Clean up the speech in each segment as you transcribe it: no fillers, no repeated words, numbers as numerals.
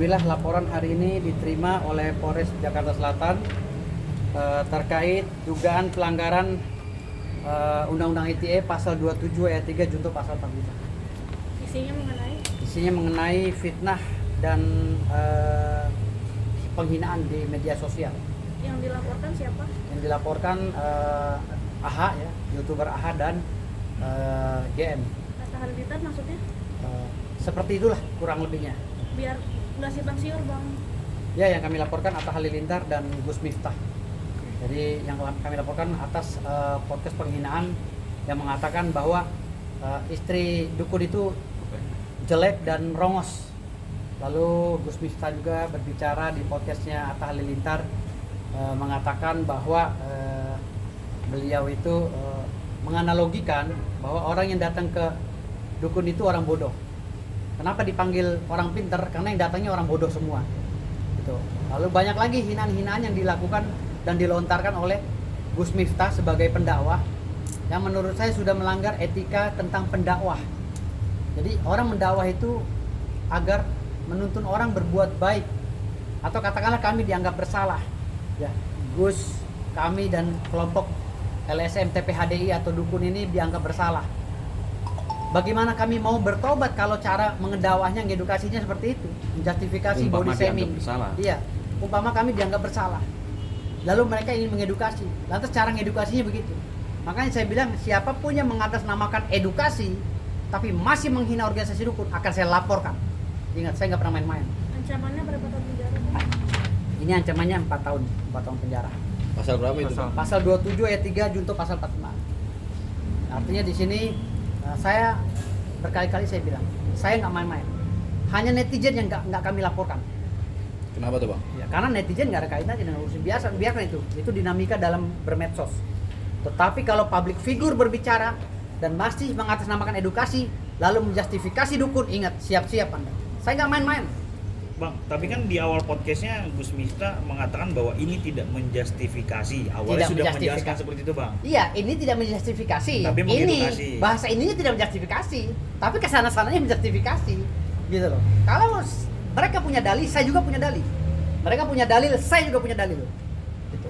Alhamdulillah laporan hari ini diterima oleh Polres Jakarta Selatan terkait dugaan pelanggaran Undang-Undang ITE pasal 27 ayat 3 junto pasal 45. Isinya mengenai fitnah dan penghinaan di media sosial. Yang dilaporkan siapa? Yang dilaporkan AHA ya, YouTuber AHA dan GM. Atta Halilintar maksudnya? Seperti itulah kurang lebihnya. Biar nggak simpang siur bang. Ya, yang kami laporkan Atta Halilintar dan Gus Miftah. Jadi yang kami laporkan atas podcast penghinaan yang mengatakan bahwa istri dukun itu jelek dan rongos. Lalu Gus Miftah juga berbicara di podcastnya Atta Halilintar mengatakan bahwa beliau itu menganalogikan bahwa orang yang datang ke dukun itu orang bodoh. Kenapa dipanggil orang pinter? Karena yang datangnya orang bodoh semua. Gitu. Lalu banyak lagi hinaan-hinaan yang dilakukan dan dilontarkan oleh Gus Miftah sebagai pendakwah yang menurut saya sudah melanggar etika tentang pendakwah. Jadi orang mendakwah itu agar menuntun orang berbuat baik atau katakanlah kami dianggap bersalah. Ya, Gus, kami dan kelompok LSM TPHDI atau dukun ini dianggap bersalah. Bagaimana kami mau bertobat kalau cara mengedakwahnya, ngedukasinya seperti itu, menjustifikasi body shaming. Iya, umpama kami dianggap bersalah. Lalu mereka ingin mengedukasi. Lantas cara ngedukasinya begitu. Makanya saya bilang siapapun yang mengatasnamakan edukasi tapi masih menghina organisasi dukun akan saya laporkan. Ingat, saya nggak pernah main-main. Ancamannya berapa tahun penjara? Ini ancamannya 4 tahun penjara. Pasal berapa itu? Pasal 27 ayat 3 junto pasal 45. Artinya di sini saya berkali-kali saya bilang, saya nggak main-main. Hanya netizen yang nggak kami laporkan. Kenapa tuh bang? Ya, karena netizen nggak ada kaitannya dengan urusan biasa, biarkan itu dinamika dalam bermedsos. Tetapi kalau public figure berbicara dan masih mengatasnamakan edukasi, lalu menjustifikasi dukun, ingat, siap-siap Anda. Saya nggak main-main. Bang, tapi kan di awal podcastnya Gus Miftah mengatakan bahwa ini tidak menjustifikasi. Awalnya Tidak sudah menjustifikasi. menjelaskan seperti itu bang. Iya, ini tidak menjustifikasi. Tapi mengedukasi. Ini bahasa ininya tidak menjustifikasi, tapi kesana-sananya menjustifikasi, gitu loh. Kalau mereka punya dalil, saya juga punya dalil. Mereka punya dalil, saya juga punya dalil. Gitu.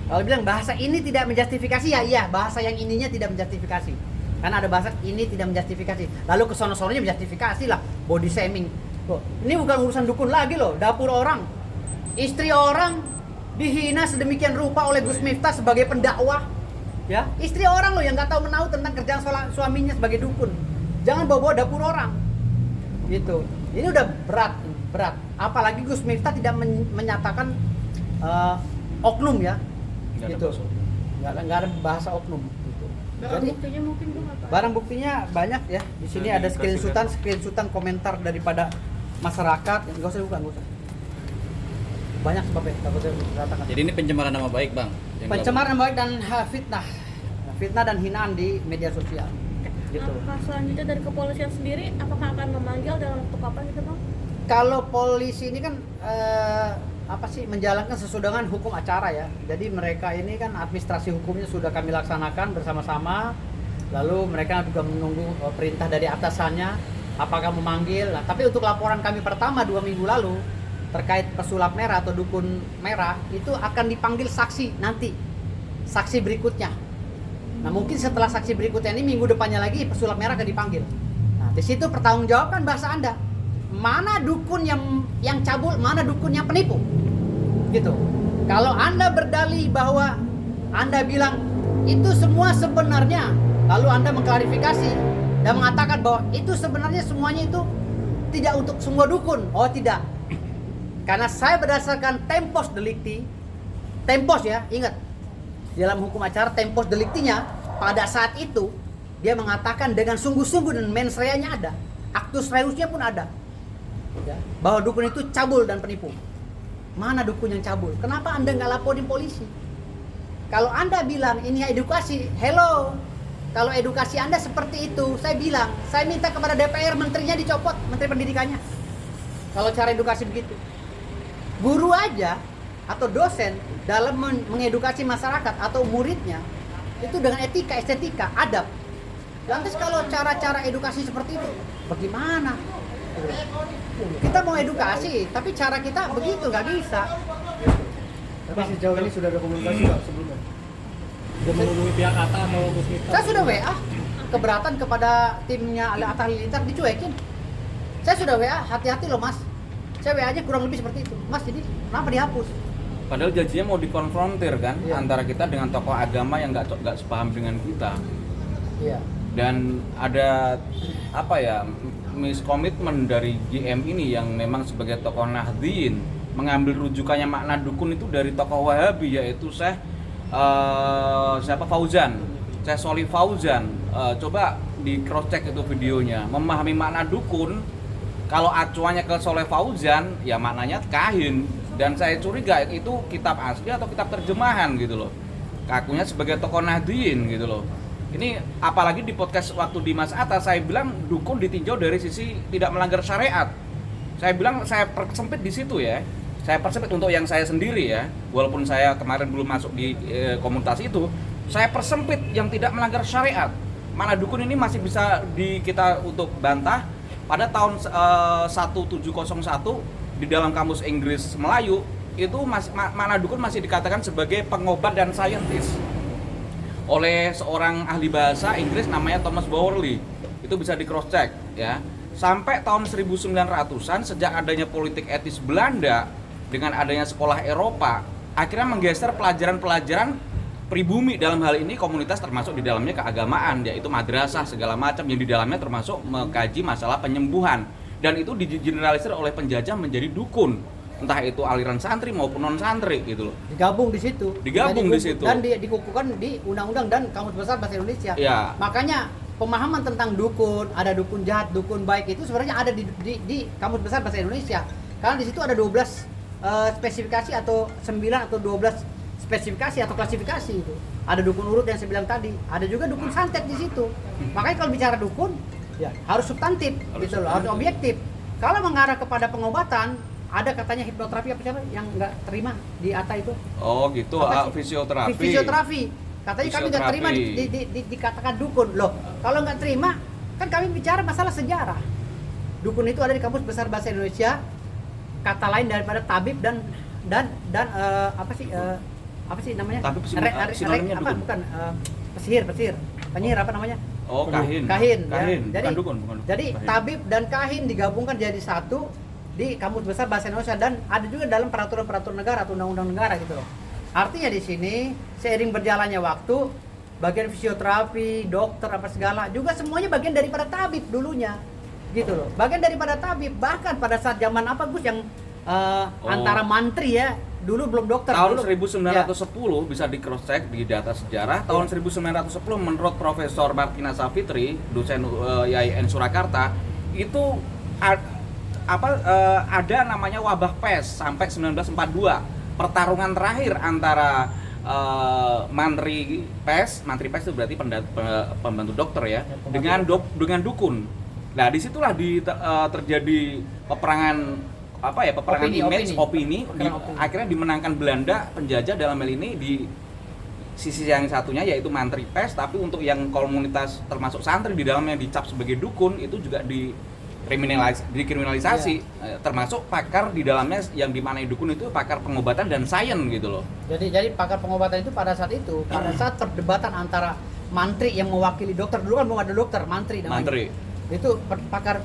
Kalau bilang bahasa ini tidak menjustifikasi, ya iya, bahasa yang ininya tidak menjustifikasi. Karena ada bahasa ini tidak menjustifikasi. Lalu kesono-sononya menjustifikasi lah, body shaming. Loh, ini bukan urusan dukun lagi loh, dapur orang. Istri orang dihina sedemikian rupa oleh Gus Miftah sebagai pendakwah. Ya, istri orang loh yang nggak tahu menahu tentang kerjaan suaminya sebagai dukun. Jangan bawa-bawa dapur orang. Gitu. Ini udah berat. Apalagi Gus Miftah tidak menyatakan oknum ya. Nggak ada Gitu. bahasa. Nggak ada bahasa oknum. Gitu. Barang Jadi buktinya mungkin tuh nggak tahu. barang buktinya banyak ya. Di sini ada screenshotan komentar daripada masyarakat. Enggak usah bukan, enggak usah. Banyak sebabnya, takutnya dikatakan. Jadi ini pencemaran nama baik bang? Yang Pencemaran baik dan fitnah dan hinaan di media sosial. Gitu. Langkah selanjutnya dari kepolisian sendiri, apakah akan memanggil dalam bentuk apa gitu bang? Kalau polisi ini kan menjalankan sesuai dengan hukum acara ya. Jadi mereka ini kan administrasi hukumnya sudah kami laksanakan bersama-sama. Lalu mereka juga menunggu perintah dari atasannya apakah memanggil. Nah, tapi untuk laporan kami pertama 2 minggu lalu terkait pesulap merah atau dukun merah itu akan dipanggil saksi nanti. Saksi berikutnya. Nah, mungkin setelah saksi berikutnya ini minggu depannya lagi pesulap merah akan dipanggil. Nah, di situ pertanggungjawabkan bahasa Anda. Mana dukun yang cabul, mana dukun yang penipu. Gitu. Kalau Anda berdalih bahwa Anda bilang itu semua sebenarnya, lalu Anda mengklarifikasi dan mengatakan bahwa itu sebenarnya semuanya itu tidak untuk semua dukun. Oh, tidak. Karena saya berdasarkan tempus delicti. Tempus ya, ingat. Dalam hukum acara tempus delictinya pada saat itu dia mengatakan dengan sungguh-sungguh dan mens reanya ada. Actus reusnya pun ada. Ya, bahwa dukun itu cabul dan penipu. Mana dukun yang cabul? Kenapa Anda nggak laporin polisi? Kalau Anda bilang ini edukasi, hello. Kalau edukasi Anda seperti itu, saya bilang, saya minta kepada DPR menterinya dicopot, menteri pendidikannya. Kalau cara edukasi begitu. Guru aja atau dosen dalam mengedukasi masyarakat atau muridnya itu dengan etika, estetika, adab. Lantas kalau cara-cara edukasi seperti itu, bagaimana? Kita mau edukasi, tapi cara kita begitu nggak bisa. Tapi sejauh ini sudah ada komunikasi nggak sebelumnya? Sudah menghubungi pihak ATA atau Gus Miftah? Saya sudah WA keberatan kepada timnya Atta Halilintar, dicuekin. Saya sudah WA, hati-hati loh mas. Saya WA aja kurang lebih seperti itu. Mas, jadi kenapa dihapus? Padahal janjinya mau dikonfrontir kan Iya. antara kita dengan tokoh agama yang nggak sepaham dengan kita. Iya. Dan ada apa ya, miskomitmen dari GM ini yang memang sebagai tokoh Nahdien mengambil rujukannya makna dukun itu dari tokoh Wahabi, yaitu Syekh Fauzan, Syekh Sholih Fauzan. Coba di cross check itu videonya. Memahami makna dukun, kalau acuannya ke Sholih Fauzan ya maknanya kahin, dan saya curiga itu kitab asli atau kitab terjemahan gitu loh. Kakunya sebagai tokoh Nahdien gitu loh. Ini apalagi di podcast waktu di Mas Atta saya bilang dukun ditinjau dari sisi tidak melanggar syariat. Saya bilang saya persempit di situ ya. Saya persempit untuk yang saya sendiri ya. Walaupun saya kemarin belum masuk di komunitas itu, saya persempit yang tidak melanggar syariat. Mana dukun ini masih bisa kita untuk bantah. Pada tahun 1701 di dalam kamus Inggris Melayu itu mana dukun masih dikatakan sebagai pengobat dan saintis oleh seorang ahli bahasa Inggris namanya Thomas Bowerly. Itu bisa di cross check ya. Sampai tahun 1900-an sejak adanya politik etis Belanda dengan adanya sekolah Eropa, akhirnya menggeser pelajaran-pelajaran pribumi, dalam hal ini komunitas termasuk di dalamnya keagamaan, yaitu madrasah segala macam yang di dalamnya termasuk mengkaji masalah penyembuhan, dan itu digeneralisir oleh penjajah menjadi dukun, entah itu aliran santri maupun non santri gitu loh. Digabung di situ. Digabung di situ. Dan dikukuhkan di undang-undang dan Kamus Besar Bahasa Indonesia. Ya. Makanya pemahaman tentang dukun, ada dukun jahat, dukun baik itu sebenarnya ada di Kamus Besar Bahasa Indonesia. Karena di situ ada 12 spesifikasi atau 9 atau 12 spesifikasi atau klasifikasi itu. Ada dukun urut yang saya bilang tadi, ada juga dukun santet di situ. Makanya kalau bicara dukun, ya harus substantif gitu loh, harus objektif. Kalau mengarah kepada pengobatan, ada katanya hipnoterapi apa siapa yang nggak terima di ATA itu? Oh gitu, Apa sih? fisioterapi. Fisioterapi. Katanya kami nggak terima dikatakan dukun. Loh, kalau nggak terima, kan kami bicara masalah sejarah. Dukun itu ada di Kamus Besar Bahasa Indonesia. Kata lain daripada tabib dan apa sih namanya? Tabib sinonimnya apa? dukun. Bukan pesihir, penyihir apa namanya? Oh, kahin. Kahin. Kahin. Ya. Bukan dukun. Jadi Kahin. tabib dan kahin digabungkan jadi satu di Kamus Besar Bahasa Indonesia, dan ada juga dalam peraturan-peraturan negara atau undang-undang negara gitu loh. Artinya di sini seiring berjalannya waktu, bagian fisioterapi, dokter apa segala juga semuanya bagian daripada tabib dulunya. Gitu loh. Bagian daripada tabib, bahkan pada saat zaman apa Gus yang antara mantri ya, dulu belum dokter. Tahun dulu, 1910 bisa di cross check di data sejarah. Tahun 1910 menurut Profesor Martina Savitri, dosen IAIN Surakarta, itu ada namanya wabah pes sampai 1942. Pertarungan terakhir antara mantri pes itu berarti pembantu dokter ya, dengan dukun. Nah, disitulah terjadi peperangan opini. Akhirnya dimenangkan Belanda penjajah dalam hal ini di sisi yang satunya yaitu mantri pes, tapi untuk yang komunitas termasuk santri di dalamnya dicap sebagai dukun itu juga dikriminalisasi, termasuk pakar di dalamnya yang dimanai dukun itu pakar pengobatan dan sains gitu loh. Jadi pakar pengobatan itu pada saat perdebatan antara mantri yang mewakili dokter, dulu kan belum ada dokter, mantri namanya. Mantri. Itu pakar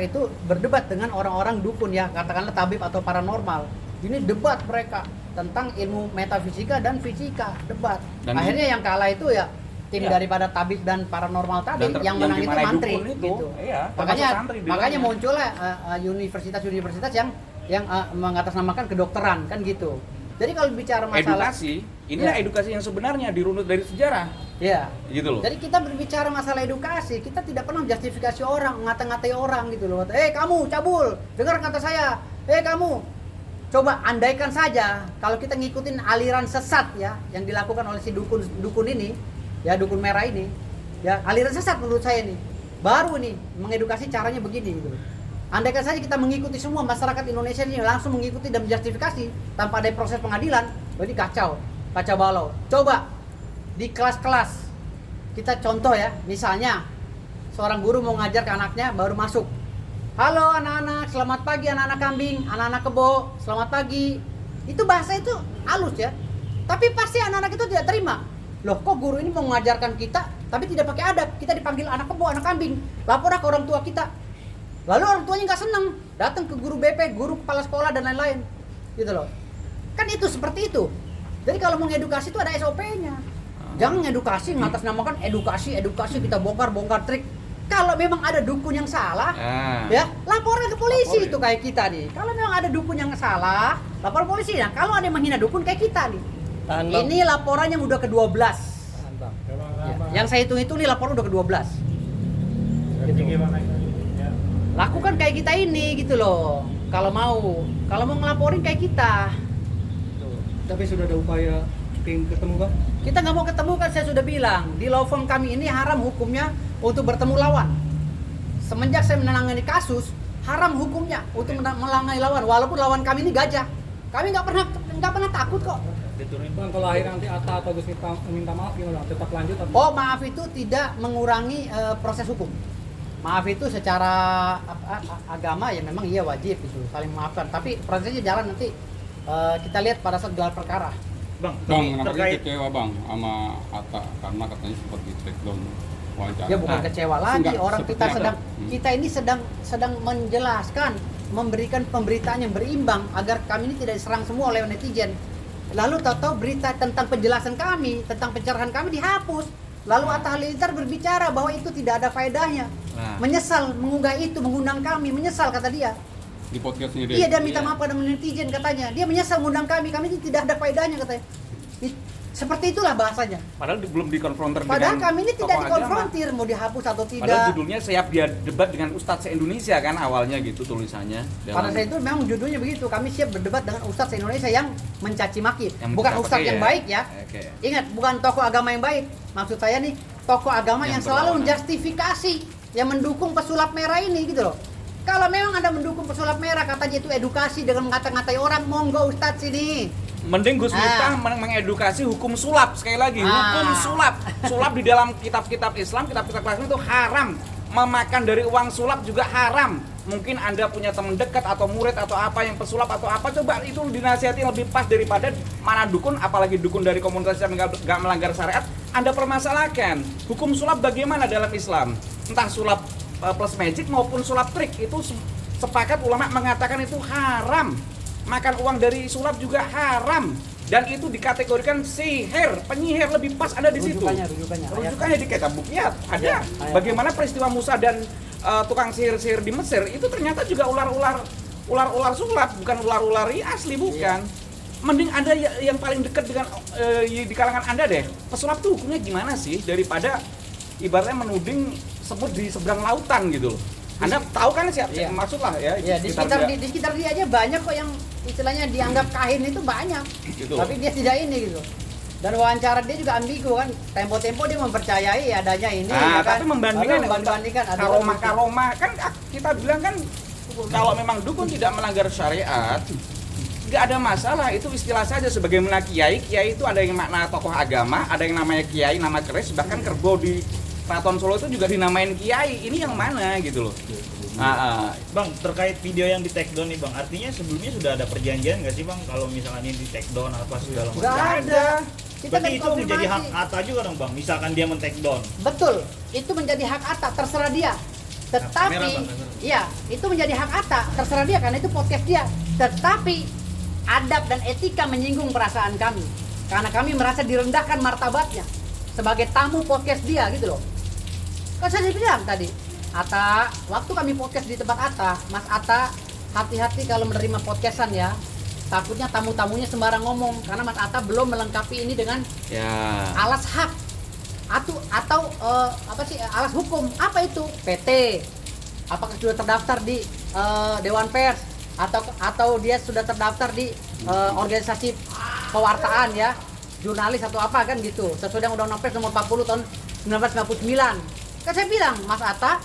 itu berdebat dengan orang-orang dukun ya, katakanlah tabib atau paranormal. Ini debat mereka tentang ilmu metafisika dan fisika, debat. Dan akhirnya yang kalah itu ya tim ya. daripada tabib dan paranormal tadi, yang menang itu dimanai mantri dukun itu. gitu. Iya, makanya muncullah universitas-universitas yang mengatasnamakan kedokteran kan gitu. Jadi kalau bicara masalah edukasi, inilah edukasi yang sebenarnya dirunut dari sejarah. Ya. Gitu loh. Jadi kita berbicara masalah edukasi, kita tidak pernah justifikasi orang, ngata-ngatai orang gitu loh. Kamu cabul, dengar kata saya. Kamu. Coba andaikan saja kalau kita ngikutin aliran sesat ya yang dilakukan oleh si dukun ini, ya dukun merah ini, ya aliran sesat menurut saya nih. Baru nih mengedukasi caranya begini gitu. Andaikan saja kita mengikuti semua masyarakat Indonesia ini langsung mengikuti dan menjustifikasi tanpa ada proses pengadilan, berarti kacau balau. Coba di kelas-kelas kita contoh ya, misalnya seorang guru mau ngajar ke anaknya baru masuk, halo anak-anak, selamat pagi anak-anak kambing, anak-anak kebo, selamat pagi. Itu bahasa itu halus ya. Tapi pasti anak-anak itu tidak terima. Loh, kok guru ini mau mengajarkan kita tapi tidak pakai adab? Kita dipanggil anak kebo, anak kambing. Lapor ke orang tua kita. Lalu orang tuanya nggak seneng, datang ke guru BP, guru kepala sekolah dan lain-lain. Gitu loh. Kan itu seperti itu. Jadi kalau mau ngedukasi itu ada SOP-nya. Jangan ngedukasi mengatasnamakan edukasi kita bongkar trik. Kalau memang ada dukun yang salah, ya laporkan ke polisi. Itu kayak kita nih. Kalau memang ada dukun yang salah, lapor polisi. Nah, kalau ada yang menghina dukun kayak kita nih. Ini laporan yang udah ke-12. Ya, yang saya hitung-hitung nih laporan udah ke-12. Gitu. Lakukan kayak kita ini gitu loh. Kalau mau ngelaporin kayak kita. Tapi sudah ada upaya tim ketemu Bang? Kita nggak mau ketemu kan, saya sudah bilang di law firm kami ini haram hukumnya untuk bertemu lawan. Semenjak saya menangani kasus, haram hukumnya untuk melangani lawan. Walaupun lawan kami ini gajah, kami nggak pernah takut kok. Bang, kalau akhir nanti Atta atau Gus Miftah minta maaf gimana? Tetap lanjut atau? Oh, maaf itu tidak mengurangi proses hukum. Maaf itu secara agama ya memang iya wajib itu saling memaafkan. Tapi prosesnya jalan nanti kita lihat pada saat gelar perkara. Bang, nampaknya kecewa Bang sama Atta karena katanya sempat di take down wawancara. Ya bukan kecewa lagi, orang kita seperti kita ini sedang menjelaskan, memberikan pemberitaan yang berimbang agar kami ini tidak diserang semua oleh netizen. Lalu tahu-tahu berita tentang penjelasan kami, tentang pencerahan kami dihapus. Lalu Atta Halilintar berbicara bahwa itu tidak ada faedahnya. Menyesal mengunggah itu, mengundang kami, menyesal kata dia. di podcastnya dia. Iya, dia minta maaf pada netizen katanya. Dia menyesal mengundang kami ini tidak ada faedahnya katanya. Seperti itulah bahasanya. Padahal belum dikonfrontir Padahal dengan kami ini tidak tokoh dikonfrontir agama. mau dihapus atau tidak. Padahal judulnya siap dia debat dengan Ustadz se-Indonesia kan awalnya gitu tulisannya. Pada saya itu memang judulnya begitu, kami siap berdebat dengan Ustadz se-Indonesia yang mencaci maki. Yang Bukan mencaci Ustadz maki yang ya. baik ya. Oke. Ingat, bukan tokoh agama yang baik. Maksud saya nih, tokoh agama yang selalu berlawanan. menjustifikasi, yang mendukung pesulap merah ini gitu loh. Kalau memang Anda mendukung pesulap merah, katanya itu edukasi dengan mengata-ngatai orang, monggo Ustadz sini. Mending Gus Miftah mengedukasi hukum sulap sekali lagi. Hukum sulap. Sulap di dalam kitab-kitab Islam, kitab-kitab Islam itu haram. Memakan dari uang sulap juga haram. Mungkin Anda punya teman dekat atau murid atau apa yang pesulap atau apa, coba itu dinasihati lebih pas daripada mana dukun, apalagi dukun dari komunitas yang nggak melanggar syariat, Anda permasalahkan. Hukum sulap bagaimana dalam Islam? Entah sulap plus magic maupun sulap trik, itu sepakat ulama mengatakan itu haram. Makan uang dari sulap juga haram, dan itu dikategorikan sihir, penyihir, lebih pas ada di situ. Rujukannya di kitab Bukyat ada. Bagaimana peristiwa Musa dan tukang sihir-sihir di Mesir itu ternyata juga ular sulap, bukan ular asli, bukan. Mending Anda yang paling dekat dengan di kalangan Anda deh. Pesulap tuh hukumnya gimana sih, daripada ibaratnya menuding semut di seberang lautan gitu loh. Anda tahu kan siapa maksud lah ya. Ya, di sekitar dia aja banyak kok yang istilahnya dianggap kahin itu banyak. Gitu. Tapi dia tidak ini gitu. Dan wawancara dia juga ambigu kan. Tempo-tempo dia mempercayai adanya ini ya kan. Tapi membandingkan karomah kan kita bilang kan kalau memang dukun tidak melanggar syariat, nggak ada masalah, itu istilah saja. Sebagaimana kiai itu ada yang makna tokoh agama, ada yang namanya kiai, nama keris, bahkan kerbau di Keraton Solo itu juga dinamain kiai. Ini yang mana gitu loh. Bang, terkait video yang di take down nih Bang, artinya sebelumnya sudah ada perjanjian nggak sih Bang kalau misalkan ini di take down apa segala macam? Nggak ada. Berarti itu menjadi hak Atta juga dong Bang, misalkan dia men-take down. Betul, itu menjadi hak Atta, terserah dia. Tetapi, iya, itu menjadi hak Atta, terserah dia karena itu podcast dia. Tetapi adab dan etika menyinggung perasaan kami, karena kami merasa direndahkan martabatnya sebagai tamu podcast dia gitu loh. Kan saya bilang tadi, Atta, waktu kami podcast di tempat Atta, Mas Atta, hati-hati kalau menerima podcastan ya. Takutnya tamu-tamunya sembarang ngomong karena Mas Atta belum melengkapi ini dengan alas hak atau alas hukum. Apa itu? PT. Apakah sudah terdaftar di Dewan Pers atau dia sudah terdaftar di organisasi pewartaan ya, jurnalis atau apa kan gitu. Sesuai dengan Undang-Undang Pers nomor 40 tahun 1999. Kan saya bilang, Mas Atta,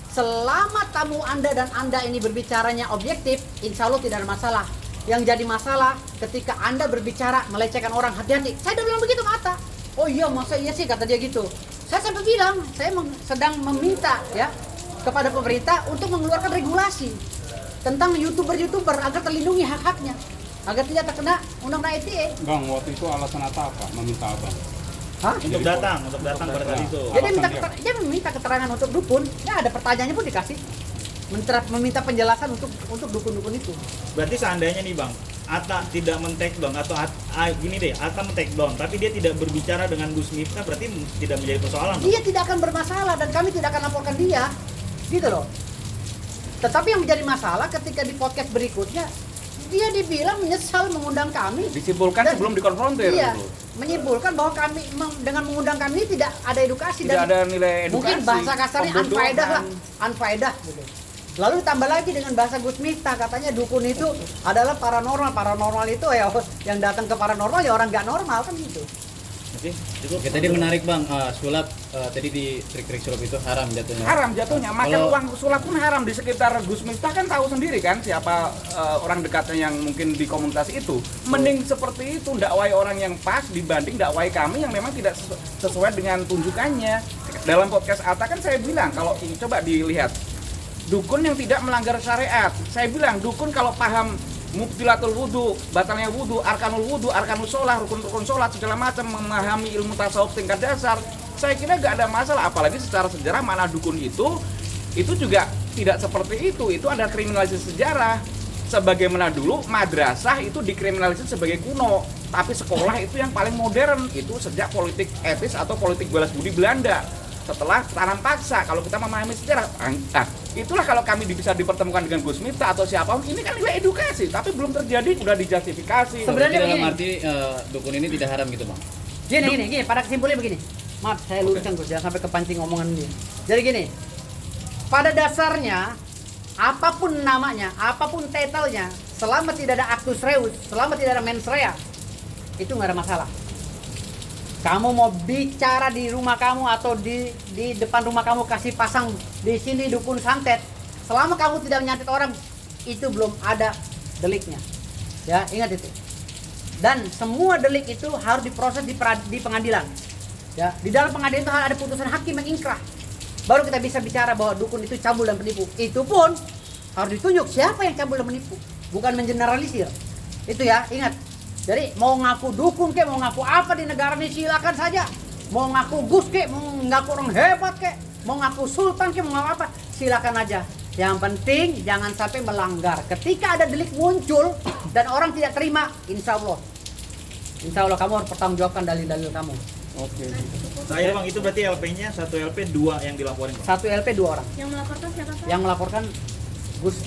selama tamu Anda dan Anda ini berbicaranya objektif, insya Allah tidak ada masalah. Yang jadi masalah ketika Anda berbicara melecehkan orang, hati-hati. Saya udah bilang begitu Mas Atta. Oh iya, masa iya sih kata dia gitu. Saya sampai bilang, saya sedang meminta ya kepada pemerintah untuk mengeluarkan regulasi tentang youtuber agar terlindungi hak-haknya, agar tidak terkena undang-undang ITE. Bang, waktu itu alasan apa? Meminta apa? Hah? Untuk datang pada saat itu. Jadi Alasan dia meminta keterangan untuk dukun, ya ada pertanyaannya pun dikasih. Meminta penjelasan untuk dukun-dukun itu. Berarti seandainya nih Bang, Atta tidak men-take down atau gini deh, Atta men-take down tapi dia tidak berbicara dengan Gus Miftah, berarti tidak menjadi persoalan. Bang? Dia tidak akan bermasalah dan kami tidak akan laporkan dia. Gitu loh. Tetapi yang menjadi masalah ketika di podcast berikutnya dia dibilang menyesal mengundang kami. Disimpulkan Dan- sebelum dikonfrontir. Iya, gitu. menyimpulkan bahwa kami dengan mengundang kami tidak ada edukasi Tidak dan ada nilai edukasi. mungkin bahasa kasarnya pembodohan. unfaedah lah, unfaedah gitu. Lalu ditambah lagi dengan bahasa Gus Miftah, katanya dukun itu adalah paranormal itu ya yang datang ke paranormal ya orang nggak normal kan gitu. Oke, cukup. Oke, tadi menarik Bang, sulap tadi di trik-trik sulap itu haram jatuhnya. Haram jatuhnya, makan Kalau- uang sulap pun haram. Di sekitar Gus Miftah kan tahu sendiri kan siapa orang dekatnya yang mungkin di komunitas itu. Mending seperti itu, dakwai orang yang pas dibanding dakwai kami yang memang tidak sesuai dengan tunjukannya. Dalam podcast Atta kan saya bilang, kalau ini coba dilihat, dukun yang tidak melanggar syariat. Saya bilang, dukun kalau paham mubtilatul wudu, batalnya wudu, arkanul sholah, rukun-rukun sholat, segala macam, memahami ilmu tasawuf tingkat dasar, saya kira gak ada masalah. Apalagi secara sejarah mana dukun itu juga tidak seperti itu ada kriminalisasi sejarah. Sebagaimana dulu madrasah itu dikriminalisasi sebagai kuno, tapi sekolah itu yang paling modern, itu sejak politik etis atau politik balas budi Belanda. Setelah tanam paksa, kalau kita memahami sejarah, itulah kalau kami bisa dipertemukan dengan Gus Miftah atau siapapun, ini kan nilai edukasi, tapi belum terjadi, sudah dijustifikasi. Sebenarnya Berarti dalam begini. arti dukun ini tidak haram gitu Bang. Gini, pada kesimpulannya begini. Maaf, saya luruskan Gus, jangan sampai kepancing omongan dia. Jadi gini, pada dasarnya apapun namanya, apapun titelnya, selama tidak ada actus reus, selama tidak ada mens rea, itu nggak ada masalah. Kamu mau bicara di rumah kamu atau di depan rumah kamu kasih pasang di sini dukun santet, selama kamu tidak menyantet orang, itu belum ada deliknya. Ya, ingat itu. Dan semua delik itu harus diproses di pengadilan. Ya, di dalam pengadilan itu harus ada putusan hakim yang ingkrah. Baru kita bisa bicara bahwa dukun itu cabul dan penipu. Itu pun harus ditunjuk siapa yang cabul dan menipu, bukan mengeneralisir. Itu ya, ingat. Jadi mau ngaku dukun kek, mau ngaku apa di negara ini silakan saja. Mau ngaku Gus kek, mau ngaku orang hebat kek, mau ngaku sultan kek, mau ngaku apa, silakan aja. Yang penting jangan sampai melanggar. Ketika ada delik muncul dan orang tidak terima, insya Allah kamu harus pertanggungjawabkan dalil-dalil kamu. Oke. Saya Bang, itu berarti LP-nya 1 LP 2 yang dilaporin Bang. 1 LP 2 orang. Yang melaporkan siapa Pak? Yang melaporkan Gus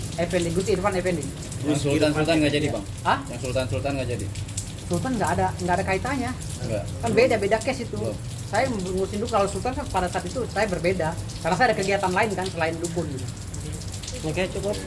Irfan Effendi. Yang sultan nggak jadi Bang. Hah? Yang sultan nggak jadi. Sultan nggak ada kaitannya. Enggak. Kan beda case itu. Belum. Saya ngurusin dulu, kalau Sultan kan pada saat itu saya berbeda karena saya ada kegiatan lain kan selain dukun gitu. Oke, cukup.